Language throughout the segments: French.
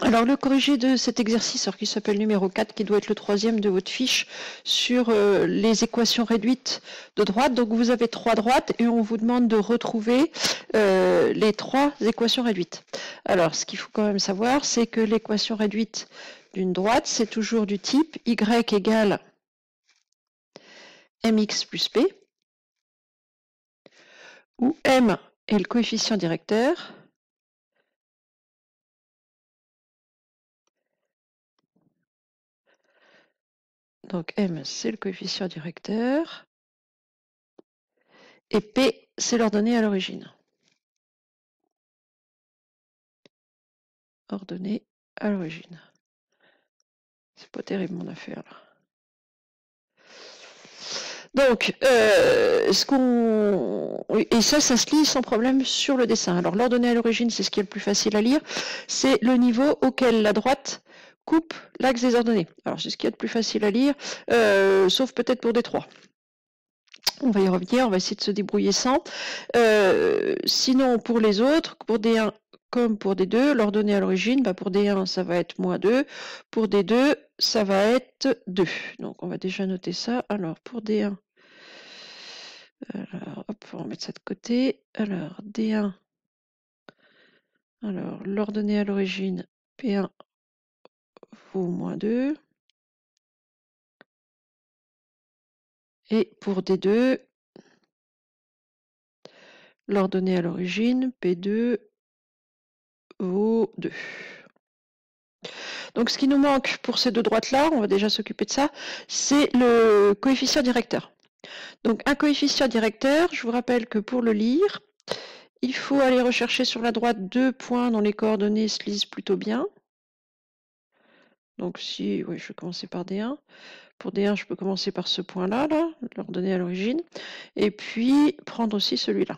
Alors, le corrigé de cet exercice, qui s'appelle numéro 4, qui doit être le troisième de votre fiche, sur les équations réduites de droite. Donc, vous avez 3 droites et on vous demande de retrouver les 3 équations réduites. Alors, ce qu'il faut quand même savoir, c'est que l'équation réduite d'une droite, c'est toujours du type y égale mx plus p, où m est le coefficient directeur, donc m c'est le coefficient directeur, et p c'est l'ordonnée à l'origine. Ordonnée à l'origine. C'est pas terrible mon affaire là. Donc, et ça se lit sans problème sur le dessin. Alors, l'ordonnée à l'origine, c'est ce qui est le plus facile à lire. C'est le niveau auquel la droite coupe l'axe des ordonnées. Alors, c'est ce qui est le plus facile à lire, sauf peut-être pour D3. On va y revenir, on va essayer de se débrouiller sans. Sinon, pour les autres, pour D1 comme pour D2, l'ordonnée à l'origine, pour D1, ça va être -2. Pour D2, ça va être 2. Donc, on va déjà noter ça. Alors, pour D1, alors, hop, on va mettre ça de côté. Alors, D1, alors, l'ordonnée à l'origine, P1 vaut -2. Et pour D2, l'ordonnée à l'origine, P2 vaut 2. Donc ce qui nous manque pour ces deux droites-là, on va déjà s'occuper de ça, c'est le coefficient directeur. Donc un coefficient directeur, je vous rappelle que pour le lire, il faut aller rechercher sur la droite 2 points dont les coordonnées se lisent plutôt bien. Donc si, oui, je vais commencer par D1. Pour D1, je peux commencer par ce point-là, l'ordonnée à l'origine, et puis prendre aussi celui-là.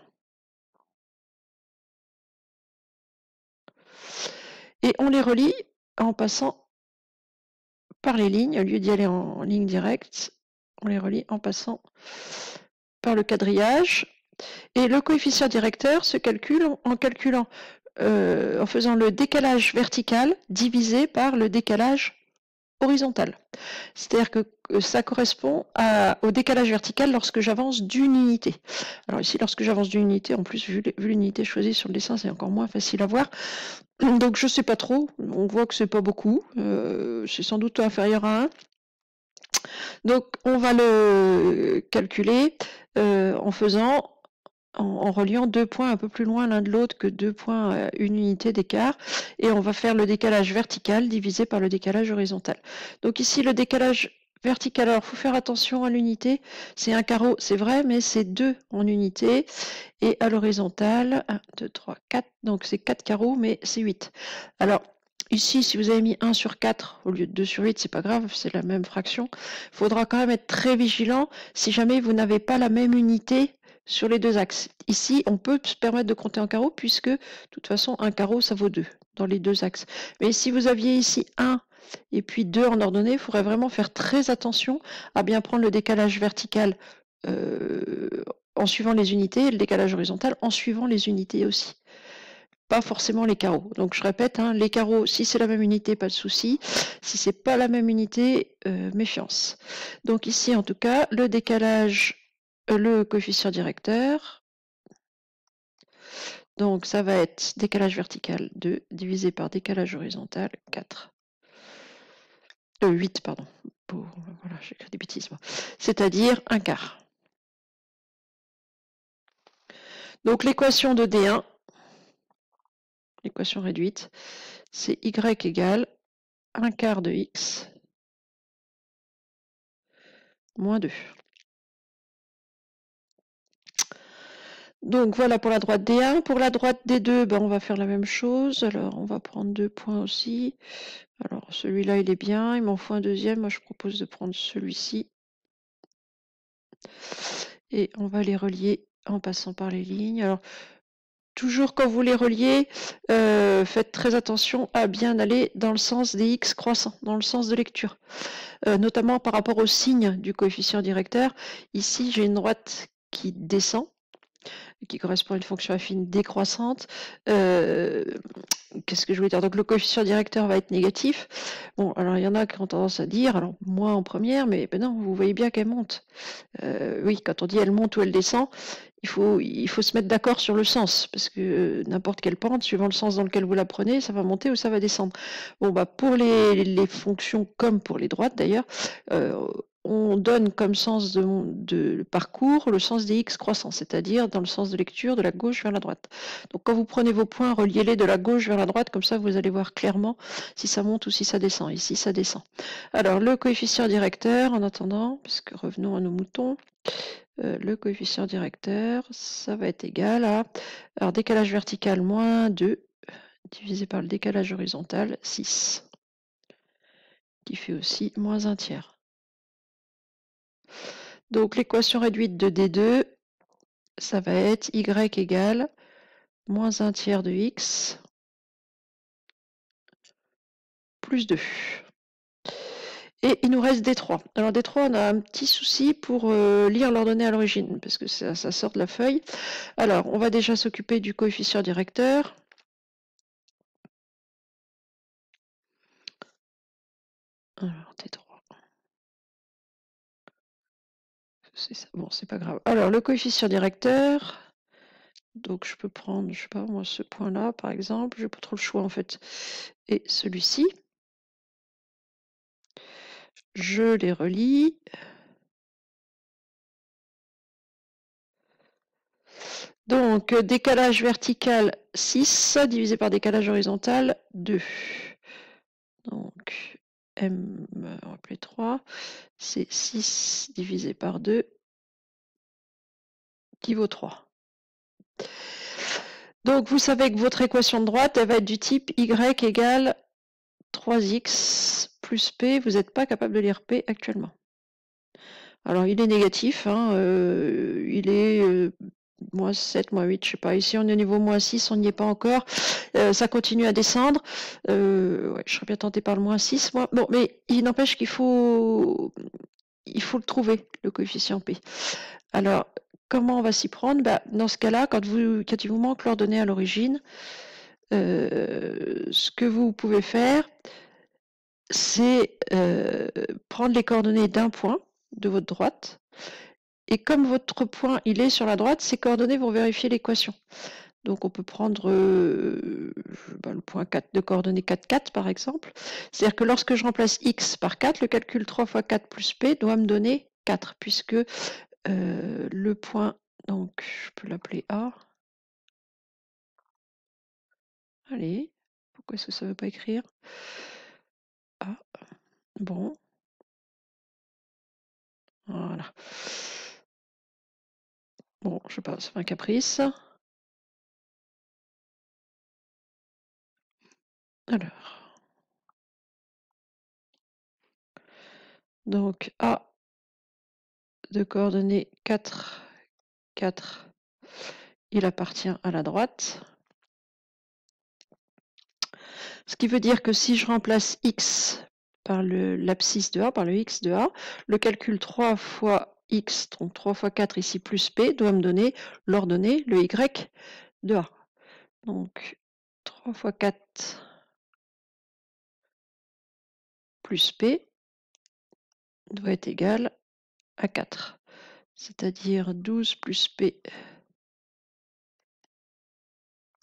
Et on les relie en passant par les lignes, au lieu d'y aller en ligne directe, on les relie en passant par le quadrillage. Et le coefficient directeur se calcule en calculant, en faisant le décalage vertical divisé par le décalage horizontal. C'est-à-dire que ça correspond au décalage vertical lorsque j'avance d'une unité. Alors ici, lorsque j'avance d'une unité, en plus, vu l'unité choisie sur le dessin, c'est encore moins facile à voir. Donc je ne sais pas trop, on voit que c'est pas beaucoup, c'est sans doute inférieur à 1. Donc on va le calculer en reliant 2 points un peu plus loin l'un de l'autre que 2 points à une unité d'écart, et on va faire le décalage vertical divisé par le décalage horizontal. Donc ici le décalage vertical, alors il faut faire attention à l'unité, c'est un carreau, c'est vrai, mais c'est 2 en unité, et à l'horizontale, 1, 2, 3, 4, donc c'est 4 carreaux, mais c'est 8. Alors, ici, si vous avez mis 1 sur 4 au lieu de 2 sur 8, c'est pas grave, c'est la même fraction. Il faudra quand même être très vigilant si jamais vous n'avez pas la même unité sur les deux axes. Ici, on peut se permettre de compter en carreau puisque, de toute façon, un carreau, ça vaut 2 dans les deux axes. Mais si vous aviez ici 1 et puis 2 en ordonnée, il faudrait vraiment faire très attention à bien prendre le décalage vertical en suivant les unités et le décalage horizontal en suivant les unités aussi. Pas forcément les carreaux. Donc je répète, les carreaux, si c'est la même unité, pas de souci. Si c'est pas la même unité, méfiance. Donc ici, en tout cas, le décalage, le coefficient directeur, donc ça va être décalage vertical 2 divisé par décalage horizontal 4. 8, pardon. Voilà, j'ai écrit des bêtises, moi. C'est-à-dire 1/4. Donc l'équation de D1, l'équation réduite, c'est y égale 1/4 de x moins 2. Donc voilà pour la droite D1. Pour la droite D2, on va faire la même chose. Alors on va prendre 2 points aussi. Alors celui-là il est bien, il m'en faut un deuxième. Moi je propose de prendre celui-ci. Et on va les relier en passant par les lignes. Alors toujours quand vous les reliez, faites très attention à bien aller dans le sens des x croissants, dans le sens de lecture. Notamment par rapport au signe du coefficient directeur. Ici j'ai une droite qui descend. qui correspond à une fonction affine décroissante. Qu'est-ce que je voulais dire? Donc le coefficient directeur va être négatif. Bon, alors il y en a qui ont tendance à dire, alors moi en première, mais ben non, vous voyez bien qu'elle monte. Oui, quand on dit elle monte ou elle descend, il faut se mettre d'accord sur le sens, parce que n'importe quelle pente, suivant le sens dans lequel vous la prenez, ça va monter ou ça va descendre. Bon, bah pour les fonctions comme pour les droites d'ailleurs, on donne comme sens de parcours le sens des x croissants, c'est-à-dire dans le sens de lecture de la gauche vers la droite. Donc quand vous prenez vos points, reliez-les de la gauche vers la droite, comme ça vous allez voir clairement si ça monte ou si ça descend. Ici, ça descend. Alors le coefficient directeur, en attendant, parce que revenons à nos moutons, le coefficient directeur, ça va être égal à, alors décalage vertical moins 2, divisé par le décalage horizontal, 6, qui fait aussi moins 1 tiers. Donc l'équation réduite de D2, ça va être y égale moins 1 tiers de x plus 2. Et il nous reste D3. Alors D3, on a un petit souci pour lire l'ordonnée à l'origine, parce que ça sort de la feuille. Alors, on va déjà s'occuper du coefficient directeur. Alors, D3. C'est ça. Bon, c'est pas grave. Alors, le coefficient directeur, donc je peux prendre, je sais pas, moi, ce point-là, par exemple. J'ai pas trop le choix, en fait. Et celui-ci. Je les relie. Donc, décalage vertical 6 divisé par décalage horizontal 2. Donc, M, on va appeler 3, c'est 6 divisé par 2 qui vaut 3. Donc, vous savez que votre équation de droite, elle va être du type y égale 3x plus p. Vous n'êtes pas capable de lire p actuellement. Alors, il est négatif, hein, il est moins 7, moins 8, je sais pas. Ici, on est au niveau moins 6, on n'y est pas encore. Ça continue à descendre. Ouais, je serais bien tentée par le moins 6, moi. Bon, mais il n'empêche qu'il faut le trouver, le coefficient p. Alors, comment on va s'y prendre? Bah, dans ce cas-là, quand il vous manque l'ordonnée à l'origine, ce que vous pouvez faire, c'est prendre les coordonnées d'un point de votre droite, et comme votre point il est sur la droite, ces coordonnées vont vérifier l'équation. Donc on peut prendre le point 4 de coordonnées 4, 4 par exemple. C'est-à-dire que lorsque je remplace x par 4, le calcul 3 fois 4 plus p doit me donner 4, puisque le point, donc je peux l'appeler A. Allez, pourquoi est-ce que ça ne veut pas écrire? A, bon. Voilà. Bon, je sais pas, c'est un caprice. Alors. Donc A de coordonnées 4, 4, il appartient à la droite. Ce qui veut dire que si je remplace x par l'abscisse de A, par le x de A, le calcul 3 fois x, donc 3 fois 4 ici plus p, doit me donner l'ordonnée, le y de A. Donc 3 fois 4 plus p doit être égal à 4. C'est-à-dire 12 plus p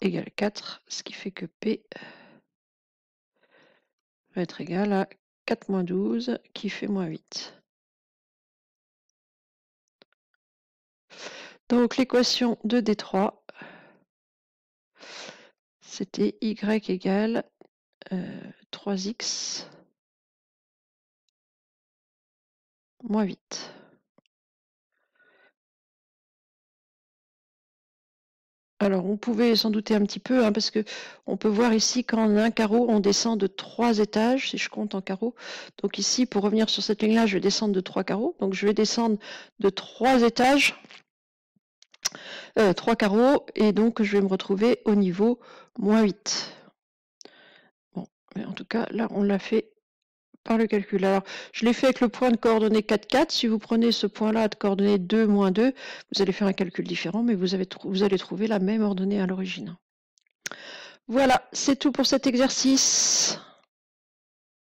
égale 4, ce qui fait que p va être égal à 4 moins 12, qui fait moins 8. Donc l'équation de D3, c'était y égale 3x moins 8. Alors, on pouvait s'en douter un petit peu, hein, parce que on peut voir ici qu'en un carreau, on descend de 3 étages, si je compte en carreau. Donc ici, pour revenir sur cette ligne-là, je vais descendre de 3 carreaux. Donc je vais descendre de 3 étages, 3 carreaux, et donc je vais me retrouver au niveau moins 8. Bon, mais en tout cas, là, on l'a fait par le calcul. Alors, je l'ai fait avec le point de coordonnées 4, 4. Si vous prenez ce point-là de coordonnées 2, moins 2, vous allez faire un calcul différent, mais vous allez trouver la même ordonnée à l'origine. Voilà, c'est tout pour cet exercice.